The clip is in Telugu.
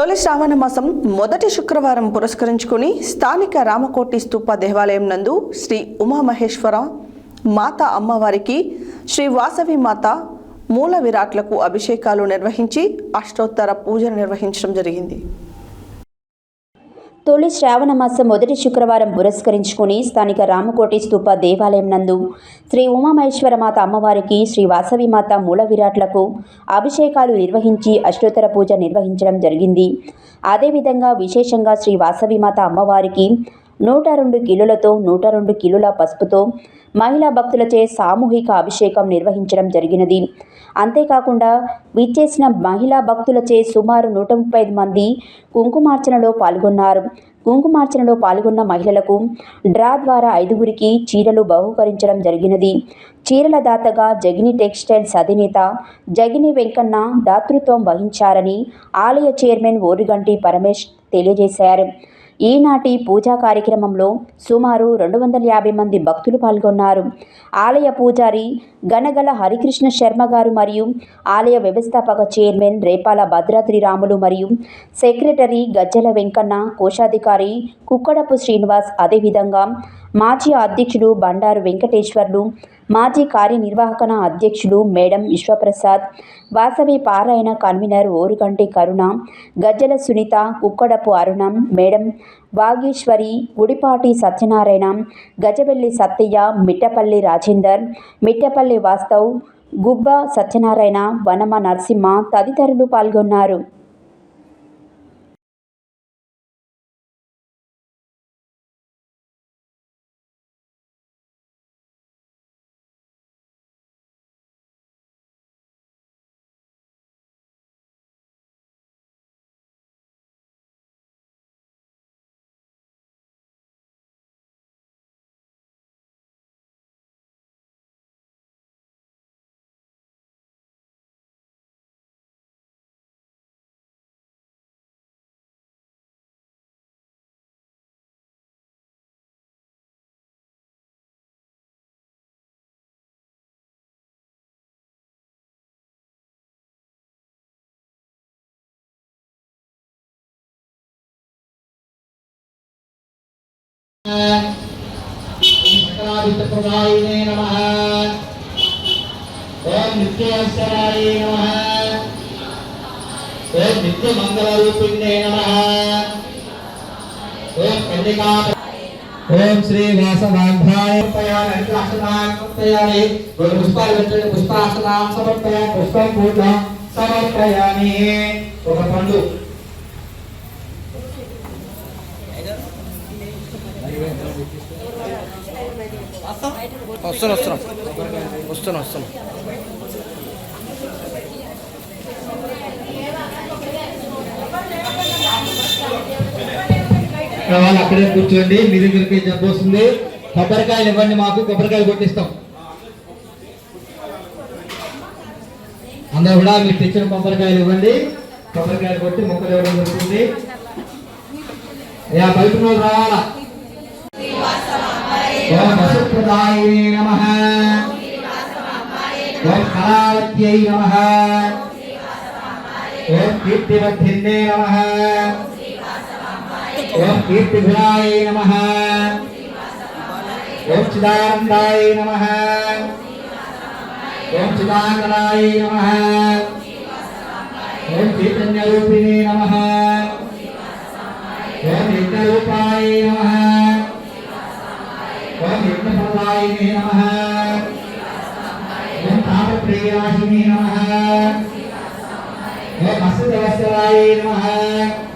తొలి శ్రావణ మాసం మొదటి శుక్రవారం పురస్కరించుకుని స్థానిక రామకోటి స్తూప దేవాలయం నందు శ్రీ ఉమామహేశ్వర మాత అమ్మవారికి శ్రీ వాసవి మాత మూల విరాట్లకు అభిషేకాలు నిర్వహించి అష్టోత్తర పూజలు నిర్వహించడం జరిగింది. తొలి శ్రావణ మాసం మొదటి శుక్రవారం పురస్కరించుకుని స్థానిక రామకోటి స్తూప దేవాలయం నందు శ్రీ ఉమామహేశ్వర మాత అమ్మవారికి శ్రీ వాసవి మాత మూల విరాట్లకు అభిషేకాలు నిర్వహించి అష్టోత్తర పూజ నిర్వహించడం జరిగింది. అదేవిధంగా విశేషంగా శ్రీ వాసవి మాత అమ్మవారికి 102 కిలోలతో 102 కిలోల పసుపుతో మహిళా భక్తులచే సామూహిక అభిషేకం నిర్వహించడం జరిగినది. అంతేకాకుండా విచ్చేసిన మహిళా భక్తులచే సుమారు 135 మంది కుంకుమార్చనలో పాల్గొన్నారు. కుంకుమార్చనలో పాల్గొన్న మహిళలకు డ్రా ద్వారా 5గురికి చీరలు బహూకరించడం జరిగినది. చీరల దాతగా జగిని టెక్స్టైల్స్ అధినేత జగిని వెంకన్న దాతృత్వం వహించారని ఆలయ చైర్మన్ ఓరుగంటి పరమేష్ తెలియజేశారు. ఈనాటి పూజా కార్యక్రమంలో సుమారు 250 మంది భక్తులు పాల్గొన్నారు. ఆలయ పూజారి గనగల హరికృష్ణ శర్మ గారు మరియు ఆలయ వ్యవస్థాపక చైర్మన్ రేపాల భద్రాద్రి రాములు మరియు సెక్రటరీ గజ్జల వెంకన్న, కోశాధికారి కుక్కడపు శ్రీనివాస్, అదేవిధంగా మాజీ అధ్యక్షుడు బండారు వెంకటేశ్వర్లు, మాజీ కార్యనిర్వాహక అధ్యక్షులు మేడం విశ్వప్రసాద్, వాసవి పారాయణ కన్వీనర్ ఓరుగంటి కరుణ, గజ్జల సునీత, కుక్కడపు అరుణ, మేడం వాగేశ్వరి, గుడిపాటి సత్యనారాయణ, గజవెల్లి సత్తయ్య, మిట్టపల్లి రాజేందర్, మిట్టపల్లి వాస్తవ్, గుబ్బ సత్యనారాయణ, వనమ నరసింహ తదితరులు పాల్గొన్నారు. सकलावित्तप्रदायिने नमः। ओम नित्यवत्सराय नमः। ओम नित्यमंगलरूपिणे नमः। ओम कन्यका ओम श्री वासवान्धाय समर्पयामि पुष्पासनां समर्पयामि पुष्पं पूर्णं समर्पयामि। ఒక పండు వస్తున్నా వాళ్ళు అక్కడే కూర్చోండి. మీ దగ్గరికి జబ్బు వస్తుంది. కొబ్బరికాయలు ఇవ్వండి, మాకు కొబ్బరికాయలు కొట్టిస్తాం. అందరూ కూడా మీరు తెచ్చిన కొబ్బరికాయలు ఇవ్వండి. కొబ్బరికాయలు కొట్టి మొక్కలు ఇవ్వడం జరుగుతుంది. బయట రావాలా. ఓం వసుప్రదాయినే నమః. ఓం కళావత్యై నమః. ఓం కీర్తివర్ధిన్నే నమః. ఓం కీర్తిగుణాయ నమః. ఓం చిదానందాయ నమః. ఓం చిదానందనాయ నమః. ఓం చైతన్యరూపిణే నమః. ఓం యజ్ఞరూపాయ నమః. ओम यज्ञप्रदायिने नमः. ओम तापप्रियाशिने नमः. ओम असितवत्सराय नमः.